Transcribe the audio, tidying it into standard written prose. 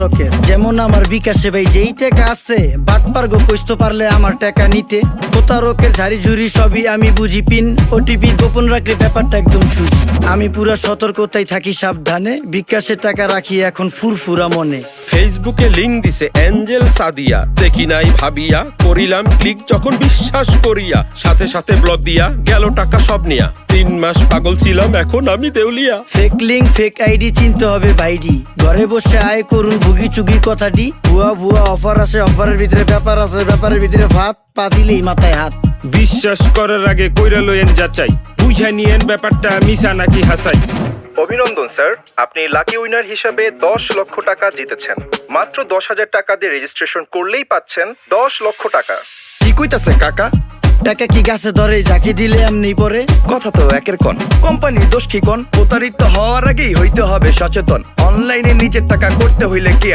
যেমন আমার বিকাশে ভাই যেই টাকা আছে বাটপার গো কইতে পারলে আমার টাকা নিতে। প্রতারকের ঝাড়ি ঝুড়ি সবই আমি বুঝি, পিন ওটিপি গোপন রাখলে ব্যাপারটা একদম সুজি। আমি পুরা সতর্কতায় থাকি সাবধানে, বিকাশে টাকা রাখি এখন ফুরফুরা মনে। ফেসবুকে লিংক দিছে এঞ্জেল সাদিয়া, দেখি নাই ভাবিয়া করিলাম ক্লিক যখন বিশ্বাস করিয়া, সাথে সাথে ব্লক দিয়া গেল টাকা সব নিয়া। 3 মাস পাগল ছিলাম এখন আমি দেউলিয়া। ফেক লিঙ্ক ফেক আইডি চিনতে হবে বাইডি, ঘরে বসে আয় করুন ভুগি চুগি কথাটি। ভুয়া ভুয়া অফার আছে, অফারের ভিতরে ব্যাপার আছে, ব্যাপারের ভিতরে ভাত, পা দিলেই মাথায় হাত। বিশ্বাস করার আগে কইরা লইয়েন যাচাই, বুঝা নিয়েন ব্যাপারটা মিছা নাকি হাসাই। অভিনন্দন স্যার, আপনি লাকি উইনার হিসাবে 10 লক্ষ টাকা জিতেছেন। মাত্র 10,000 টাকা দিয়ে রেজিস্ট্রেশন করলেই পাচ্ছেন 10 লক্ষ টাকা। কি কইতাছে কাকা? টাকা কি গাছে ধরে, যাকে দিলে এমনি পরে? কথা তো একের কোন, কোম্পানির দোষ কি কোন? প্রতারিত হওয়ার আগেই হইতে হবে সচেতন। অনলাইনে নিজের টাকা করতে হইলে কি